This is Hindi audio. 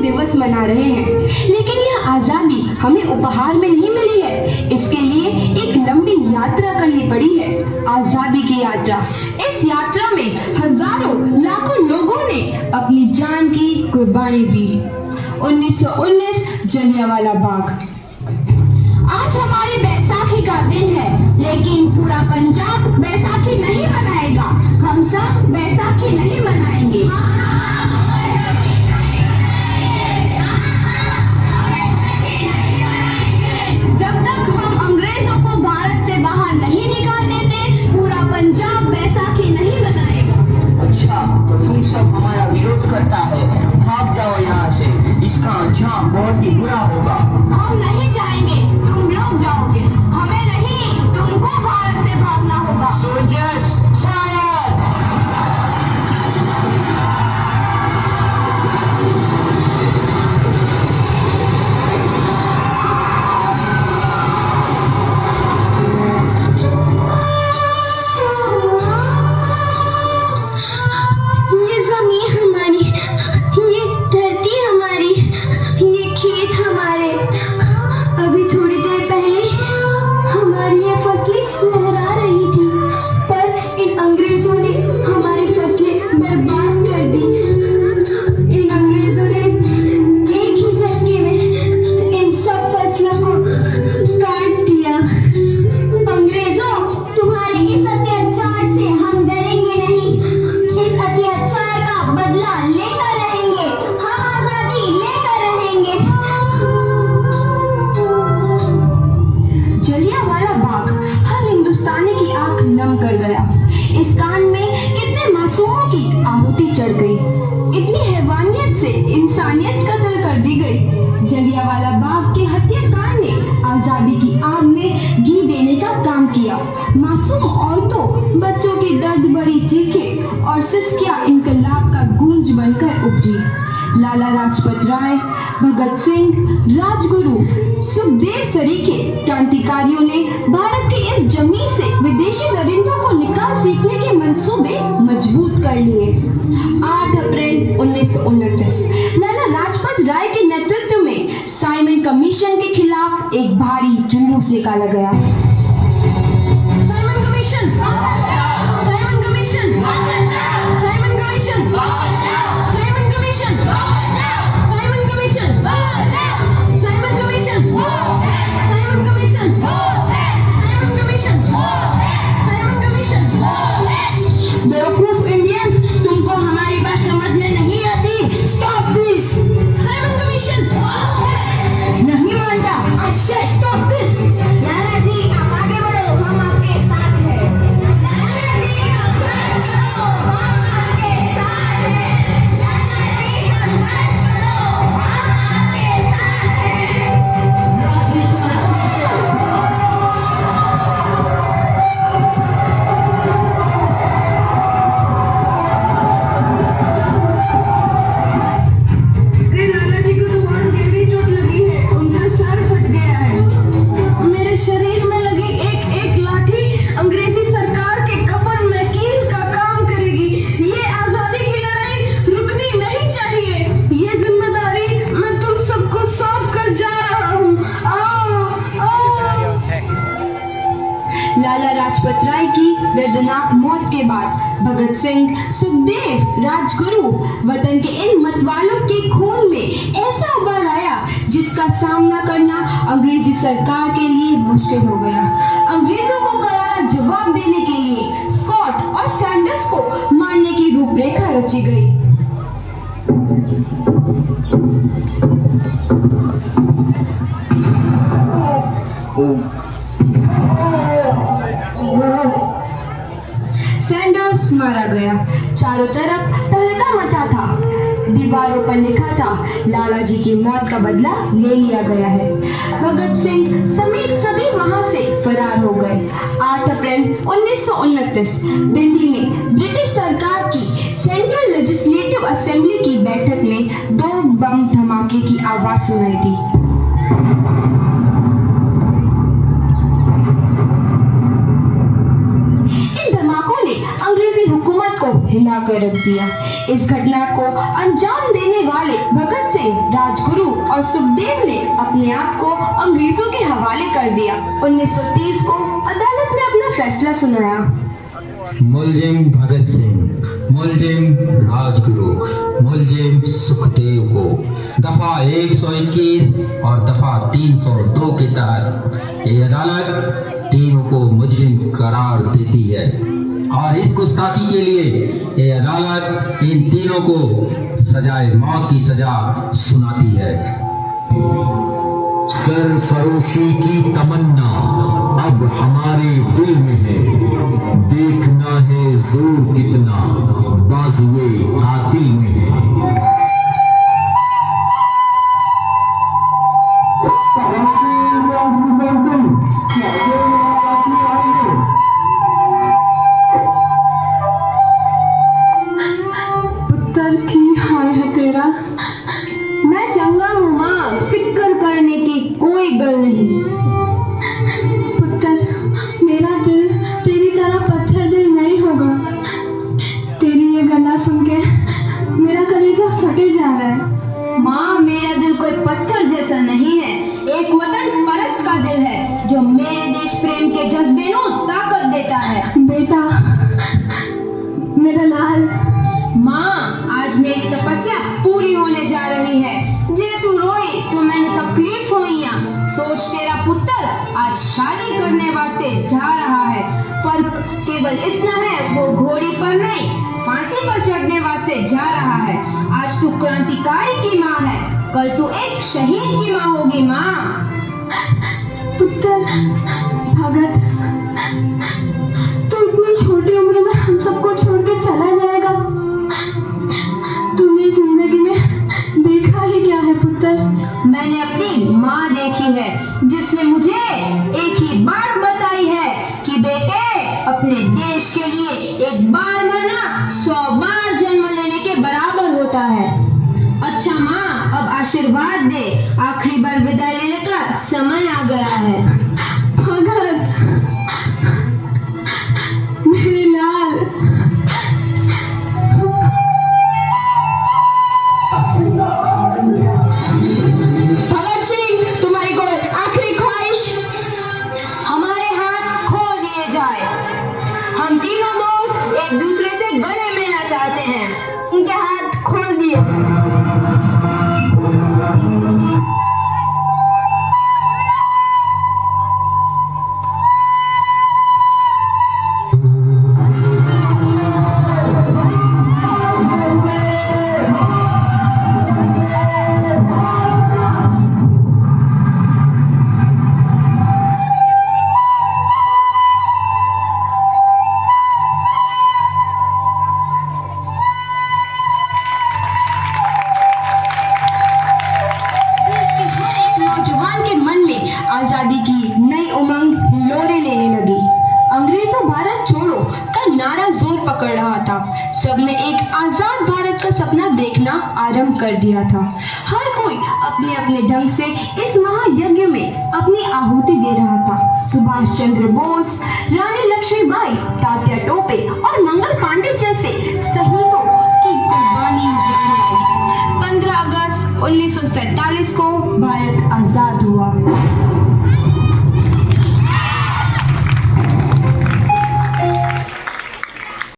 दिवस मना रहे हैं, लेकिन यह आजादी हमें उपहार में नहीं मिली है। इसके लिए एक लंबी यात्रा करनी पड़ी है, आजादी की यात्रा। इस यात्रा में हजारों लाखों लोगों ने अपनी जान की कुर्बानी दी। 1919 जलियांवाला बाग। आज हमारी बैसाखी का दिन है, लेकिन पूरा पंजाब बैसाखी नहीं मनाएगा। हम सब बैसाखी नहीं मनाएंगे। जब तक हम अंग्रेजों को भारत से बाहर नहीं निकाल देते, पूरा पंजाब बैसाखी नहीं मनाएगा। अच्छा, तो तुम सब हमारा विरोध करता है। भाग जाओ यहाँ से, इसका अंजाम बहुत ही बुरा होगा। हम नहीं जाएंगे, तुम लोग जाओगे। हमें नहीं, तुमको भारत से भागना होगा। Soldiers fire! ये जमीन हमारी, ये धरती हमारी, ये खेत हमारे। अभी थोड़ी देर पहले हमारी ये फसलें लहरा रही थी, पर इन अंग्रेजों ने हमारी फसलें बर्बाद कर दी। इन अंग्रेजों ने एक ही झटके में इन सब फसलों को काट दिया। अंग्रेजों, तुम्हारे इस अत्याचार से हम डरेंगे नहीं। इस अत्याचार का बदला लेकर रहेंगे। हम आजादी लेकर रहेंगे। जलियांवाला बाग हर हिंदुस्तानी की आंख नम कर गया। इस कांड में कितने मासूमों की आहुति चढ़ गई, इतनी हैवानियत से इंसानियत कत्ल कर दी गई। जलियांवाला बाग के हत्याकांड ने आजादी की आग में घी देने का काम किया। मासूम औरतों, बच्चों की दर्द भरी चीखें और सिसकियां इनकलाब का गूंज बनकर उभरी। लाला लाजपत राय, भगत सिंह, राजगुरु, सुखदेव सरीखे क्रांतिकारियों ने भारत की इस जमीन से विदेशी दरिंदों को निकाल फेंकने के मंसूबे मजबूत कर लिए। 8 अप्रैल 1929 लाला लाजपत राय के नेतृत्व में साइमन कमीशन के खिलाफ एक भारी जुलूस निकाला गया। Simon commission, Simon commission, Simon commission, Simon commission, Simon commission, Simon commission, Simon commission, Simon commission, Simon commission. बेवकूफ इंडियंस, तुमको हमारी बात समझने नहीं आती। Stop this. साइमन कमीशन नहीं मानता। I said stop this. लाला जी, आप आगे बढ़ो, हम आपके साथ हैं। लाला जी, हम बढ़ो, हम आपके साथ हैं। लाला जी, हम बढ़ो, हम आपके साथ हैं। अरे लाला जी को तो बहुत गहरी चोट लगी है, उनका सर फट गया है। मेरे शरीर में लगी एक एक लाठी अंग्रेजी सरकार के कफन में कील का काम करेगी। ये आजादी की लड़ाई रुकनी नहीं चाहिए। ये जिम्मेदारी मैं तुम सबको सौंप कर जा रहा हूँ। लाला लाजपत राय की दर्दनाक मौत के बाद भगत सिंह, सुखदेव, राजगुरु वतन के इन मतवालों के खून में ऐसा उबाल आया जिसका सामना करना अंग्रेजी सरकार के लिए मुश्किल हो गया। अंग्रेजों को करारा जवाब देने के लिए स्कॉट और सैंडर्स को मारने की रूपरेखा रची गई। सैंडर्स मारा गया। चारों तरफ तहलका मचा था। दीवारों पर लिखा था, लाला जी की मौत का बदला ले लिया गया है। भगत सिंह समेत सभी वहां से फरार हो गए। 8 अप्रैल 1929 दिल्ली में ब्रिटिश सरकार की सेंट्रल लेजिस्लेटिव असेंबली की बैठक में 2 बम धमाके की आवाज सुनाई दी। इन धमाकों ने अंग्रेजी हुकूमत को हिला कर रख दिया। इस घटना को अंजाम देने वाले भगत सिंह, राजगुरु और सुखदेव ने अपने आप को अंग्रेजों के हवाले कर दिया। 1930 को अदालत ने अपना फैसला सुनाया। मुलजिम भगत सिंह, मुलजिम राजगुरु, मुलजिम सुखदेव को दफा 121 और दफा 302 के तहत ये अदालत तीनों को मुजरिम करार देती है और इस गुस्ताखी के लिए ये अदालत इन तीनों को सजाए मौत की सजा सुनाती है। सरफरोशी की तमन्ना अब हमारे दिल में है, देखना है जोर कितना बाजुए कातिल में है। पुत्र की हाल है तेरा? मैं चंगा हूँ माँ, फिक्र करने की कोई गल नहीं। पुत्र, मेरा दिल तेरी तरह पत्थर दिल नहीं होगा। तेरी ये गला सुन के मेरा कलेजा फटे जा रहा है। माँ, मेरा दिल कोई पत्थर जैसा नहीं है, एक वतन परस्त का दिल है जो मेरे देश प्रेम के जज्बे को ताकत देता है। बेटा, मेरा लाल। माँ, आज मेरी तपस्या पूरी होने जा रही है। जे तू रोई तो मैंने तकलीफ हुई। सोच, तेरा पुत्र आज शादी करने वास्ते जा रहा है। फर्क केवल इतना है, वो घोड़ी पर नहीं फांसी पर चढ़ने वास्ते जा रहा है। आज तू क्रांतिकारी की माँ है, कल तू एक शहीद की माँ होगी। माँ, पुत्र भगत, तू इतनी छोटी उम्र में हम सबको छोड़ के चला जाएगा? तूने जिंदगी में देखा ही क्या है पुत्र? मैंने अपनी माँ देखी है जिसने मुझे एक ही बात बताई है कि बेटे, अपने देश के लिए एक बार मरना 100 बार जन्म लेने के बराबर होता है। अच्छा माँ, अब आशीर्वाद दे, आखिरी बार विदाई लेने का समय आ गया है। भगत, मेरे लाल। भगत सिंह, तुम्हारी कोई आखिरी ख्वाहिश? हमारे हाथ खोल दिए जाए। हम तीनों दोस्त एक दूसरे से गले मिलना चाहते हैं, उनके हाथ खोल दिए जाए। आजादी की नई उमंग लोरे लेने लगी। अंग्रेजों भारत छोड़ो का नारा जोर पकड़ रहा था। सबने एक आजाद भारत का सपना देखना आरंभ कर दिया था। हर कोई अपने अपने ढंग से इस महायज्ञ में अपनी आहुति दे रहा था। सुभाष चंद्र बोस, रानी लक्ष्मीबाई, तात्या टोपे और मंगल पांडे जैसे शहीदों की कुर्बानी 15 अगस्त 1947 को भारत आजाद